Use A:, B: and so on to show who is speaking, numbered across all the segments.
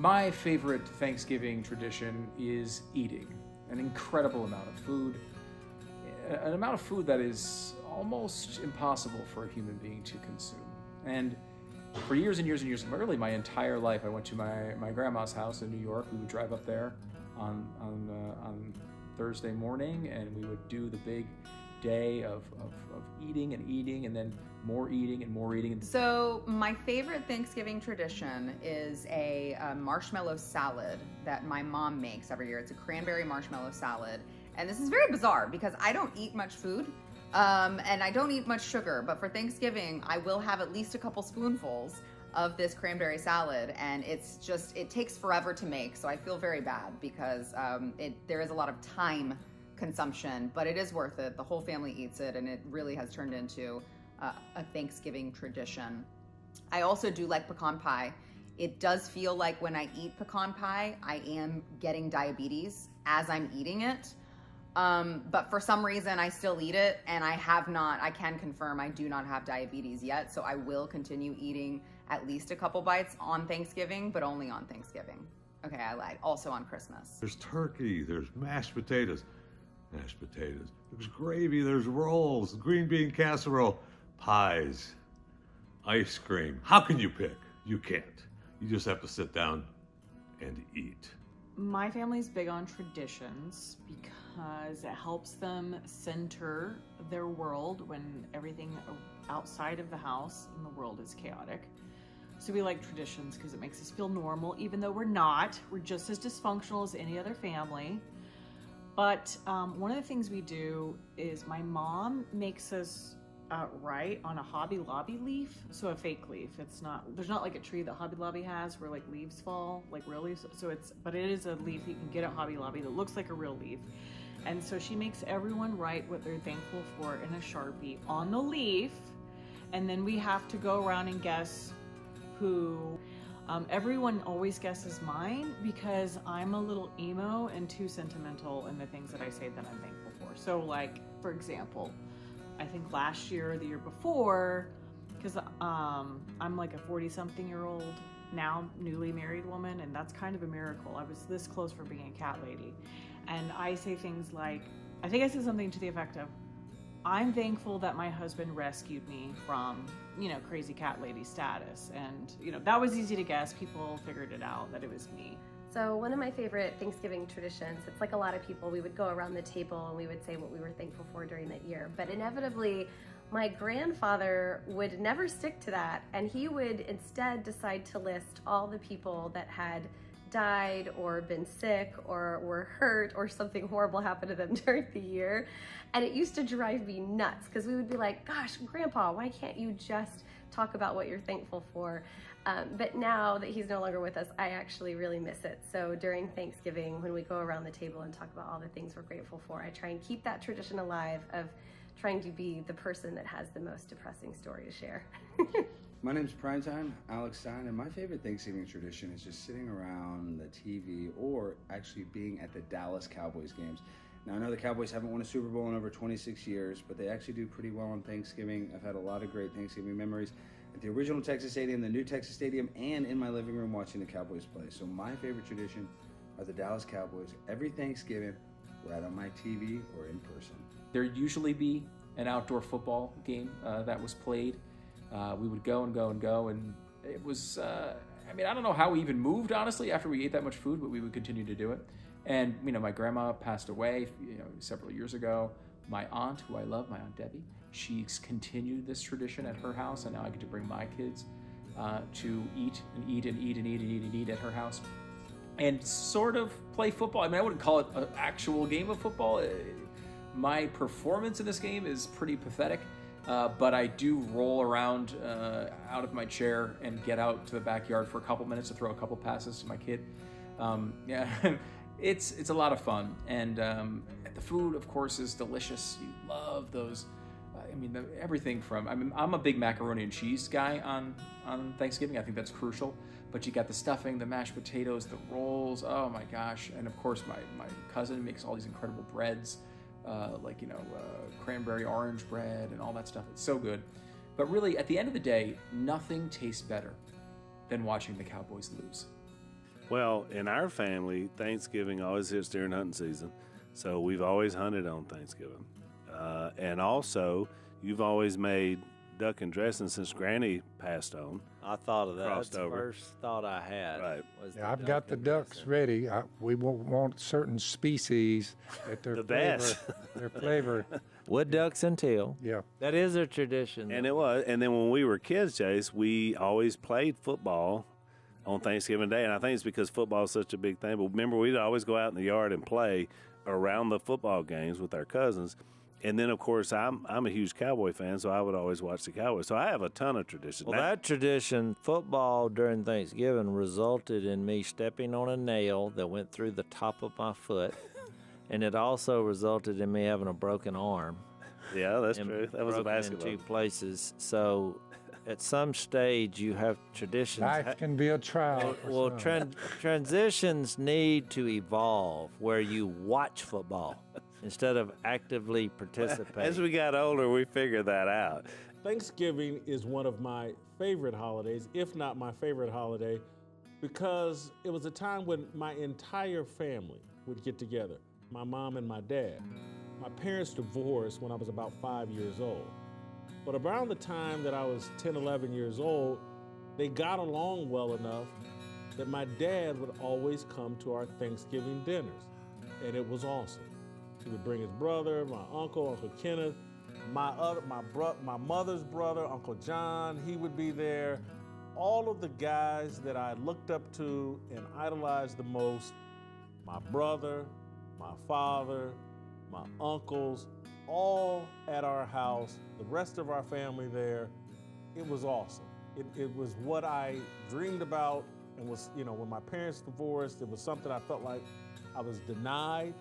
A: My favorite Thanksgiving tradition is eating an incredible amount of food, an amount of food that is almost impossible for a human being to consume. And for years and years and years, really my entire life, I went to my grandma's house in New York. We would drive up there on Thursday morning, and we would do the big day of eating and then more eating and more eating.
B: So my favorite Thanksgiving tradition is a marshmallow salad that my mom makes every year. It's a cranberry marshmallow salad. And this is very bizarre because I don't eat much food and I don't eat much sugar, but for Thanksgiving, I will have at least a couple spoonfuls of this cranberry salad, and it takes forever to make, so I feel very bad because there is a lot of time consumption, but it is worth it. The whole family eats it, and it really has turned into a Thanksgiving tradition. I also do like pecan pie. It does feel like when I eat pecan pie, I am getting diabetes as I'm eating it. But for some reason I still eat it, and I can confirm I do not have diabetes yet, so I will continue eating at least a couple bites on Thanksgiving, but only on Thanksgiving. Okay, I lied. Also on Christmas.
C: There's turkey, there's mashed potatoes, there's gravy, there's rolls, green bean casserole, pies, ice cream. How can you pick? You can't. You just have to sit down and eat.
D: My family's big on traditions because it helps them center their world when everything outside of the house and the world is chaotic. So we like traditions because it makes us feel normal, even though we're not. We're just as dysfunctional as any other family. But one of the things we do is my mom makes us write on a Hobby Lobby leaf, so a fake leaf. There's not like a tree that Hobby Lobby has where like leaves fall, like real leaves. But it is a leaf you can get at Hobby Lobby that looks like a real leaf. And so she makes everyone write what they're thankful for in a Sharpie on the leaf, and then we have to go around and guess who. Everyone always guesses mine because I'm a little emo and too sentimental in the things that I say that I'm thankful for. So like, for example, I think last year or the year before, because I'm like a 40-something-year-old, now newly married woman, and that's kind of a miracle. I was this close for being a cat lady. And I say things like, I think I said something to the effect of, I'm thankful that my husband rescued me from, crazy cat lady status. And, that was easy to guess. People figured it out that it was me.
E: So one of my favorite Thanksgiving traditions, it's like a lot of people, we would go around the table and we would say what we were thankful for during that year. But inevitably, my grandfather would never stick to that, and he would instead decide to list all the people that had died or been sick or were hurt or something horrible happened to them during the year. And it used to drive me nuts because we would be like, gosh, Grandpa, why can't you just talk about what you're thankful for? But now that he's no longer with us, I actually really miss it. So during Thanksgiving, when we go around the table and talk about all the things we're grateful for, I try and keep that tradition alive of trying to be the person that has the most depressing story to share.
F: My name's Primetime, Alex Stein, and my favorite Thanksgiving tradition is just sitting around the TV or actually being at the Dallas Cowboys games. Now, I know the Cowboys haven't won a Super Bowl in over 26 years, but they actually do pretty well on Thanksgiving. I've had a lot of great Thanksgiving memories at the original Texas Stadium, the new Texas Stadium, and in my living room watching the Cowboys play. So my favorite tradition are the Dallas Cowboys. Every Thanksgiving, right on my TV or in person.
A: There'd usually be an outdoor football game that was played. We would go and go and go, and it was, I don't know how we even moved, honestly, after we ate that much food, but we would continue to do it. And, my grandma passed away, several years ago. My aunt, who I love, my Aunt Debbie, she's continued this tradition at her house, and now I get to bring my kids to eat at her house and sort of play football. I wouldn't call it an actual game of football. My performance in this game is pretty pathetic. But I do roll around out of my chair and get out to the backyard for a couple minutes to throw a couple passes to my kid. It's a lot of fun, and the food, of course, is delicious. You love those. Everything from I'm a big macaroni and cheese guy on Thanksgiving. I think that's crucial. But you got the stuffing, the mashed potatoes, the rolls. Oh my gosh! And of course, my cousin makes all these incredible breads. Cranberry orange bread and all that stuff. It's so good. But really, at the end of the day, nothing tastes better than watching the Cowboys lose.
G: Well, in our family, Thanksgiving always hits during hunting season, so we've always hunted on Thanksgiving. And also, you've always made duck and dressing since Granny passed on.
H: I thought of that. That's
G: Crossed
H: the
G: over.
H: first thought I had.
G: Right.
H: Was
I: Yeah, I've got the ducks ready. We want certain species that their
G: The
I: flavor,
G: best.
I: their flavor.
H: Wood ducks and teal.
I: Yeah.
H: That is a tradition.
G: And it was. And then when we were kids, Chase, we always played football on Thanksgiving Day. And I think it's because football is such a big thing. But remember, we'd always go out in the yard and play around the football games with our cousins. And then, of course, I'm a huge Cowboy fan, so I would always watch the Cowboys. So I have a ton of traditions.
H: Well, that tradition, football during Thanksgiving, resulted in me stepping on a nail that went through the top of my foot. And it also resulted in me having a broken arm.
G: Yeah, that's true. That was a
H: broken
G: basketball.
H: in two places. So at some stage, you have traditions.
I: Life can be a trial.
H: Well, transitions need to evolve where you watch football instead of actively participate.
G: As we got older, we figured that out.
J: Thanksgiving is one of my favorite holidays, if not my favorite holiday, because it was a time when my entire family would get together, my mom and my dad. My parents divorced when I was about 5 years old. But around the time that I was 10, 11 years old, they got along well enough that my dad would always come to our Thanksgiving dinners, and it was awesome. He would bring his brother, my uncle, Uncle Kenneth, my mother's brother, Uncle John. He would be there. All of the guys that I looked up to and idolized the most, my brother, my father, my uncles, all at our house, the rest of our family there. It was awesome. It was what I dreamed about, and was, when my parents divorced, it was something I felt like I was denied,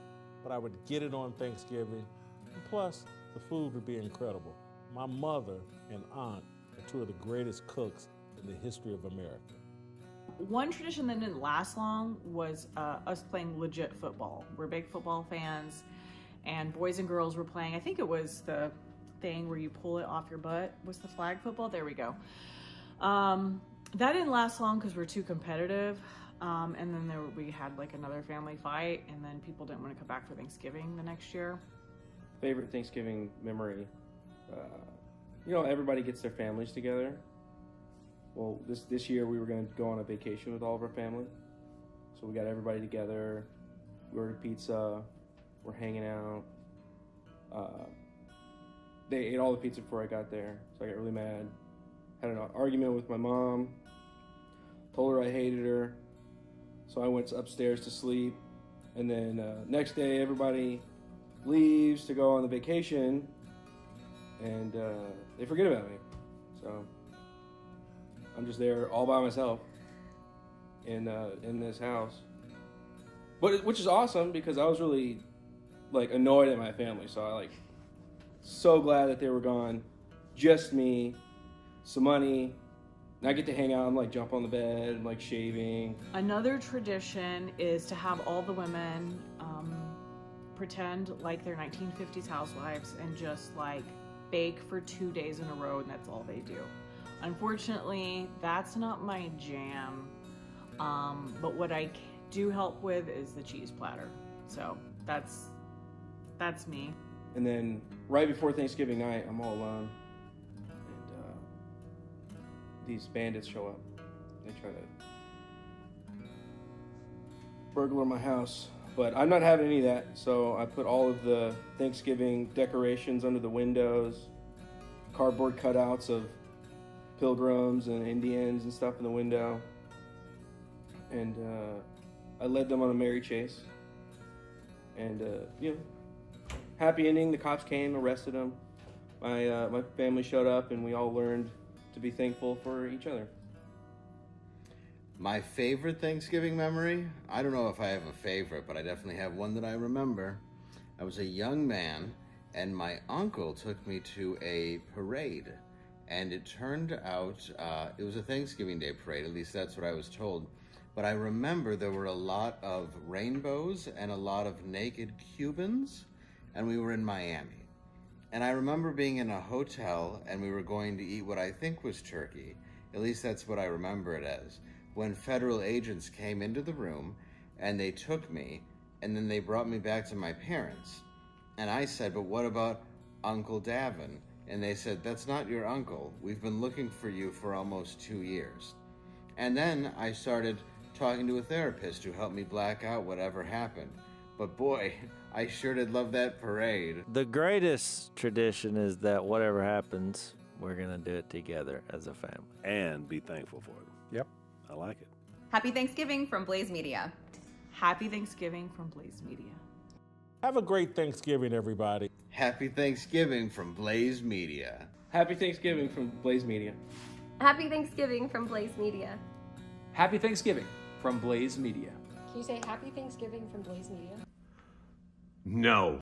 J: but I would get it on Thanksgiving. And plus, the food would be incredible. My mother and aunt are two of the greatest cooks in the history of America.
D: One tradition that didn't last long was us playing legit football. We're big football fans, and boys and girls were playing. I think it was the thing where you pull it off your butt. Was the flag football? There we go. That didn't last long because we're too competitive. And then we had like another family fight, and then people didn't want to come back for Thanksgiving the next year.
K: Favorite Thanksgiving memory? Everybody gets their families together. Well, this year we were going to go on a vacation with all of our family. So we got everybody together. We ordered pizza. We're hanging out. They ate all the pizza before I got there, so I got really mad. Had an argument with my mom. Told her I hated her. So I went upstairs to sleep. And then next day, everybody leaves to go on the vacation, and they forget about me. So I'm just there all by myself in this house. But which is awesome because I was really annoyed at my family. So I so glad that they were gone. Just me, some money. And I get to hang out and jump on the bed and shaving.
D: Another tradition is to have all the women pretend like they're 1950s housewives and just bake for 2 days in a row, and that's all they do. Unfortunately, that's not my jam. But what I do help with is the cheese platter. So that's me.
K: And then right before Thanksgiving night, I'm all alone. These bandits show up. They try to burglar my house, but I'm not having any of that. So I put all of the Thanksgiving decorations under the windows, cardboard cutouts of pilgrims and Indians and stuff in the window. And I led them on a merry chase. And happy ending. The cops came, arrested them. My family showed up, and we all learned to be thankful for each other.
L: My favorite Thanksgiving memory? I don't know if I have a favorite, but I definitely have one that I remember. I was a young man, and my uncle took me to a parade. And it turned out, it was a Thanksgiving Day parade, at least that's what I was told. But I remember there were a lot of rainbows and a lot of naked Cubans, and we were in Miami. And I remember being in a hotel, and we were going to eat what I think was turkey. At least that's what I remember it as. when federal agents came into the room and they took me and then they brought me back to my parents. And I said, but what about Uncle Davin? And they said, that's not your uncle. We've been looking for you for almost 2 years. And then I started talking to a therapist who helped me black out whatever happened. But boy, I sure did love that parade.
H: The greatest tradition is that whatever happens, we're going to do it together as a family.
G: And be thankful for it.
I: Yep.
G: I like it.
B: Happy Thanksgiving from Blaze Media.
D: Happy Thanksgiving from Blaze Media.
J: Have a great Thanksgiving, everybody.
L: Happy Thanksgiving from Blaze Media.
K: Happy Thanksgiving from Blaze Media.
E: Happy Thanksgiving from Blaze Media.
A: Happy Thanksgiving from Blaze Media.
M: Can you say Happy Thanksgiving from Blaze Media?
C: No.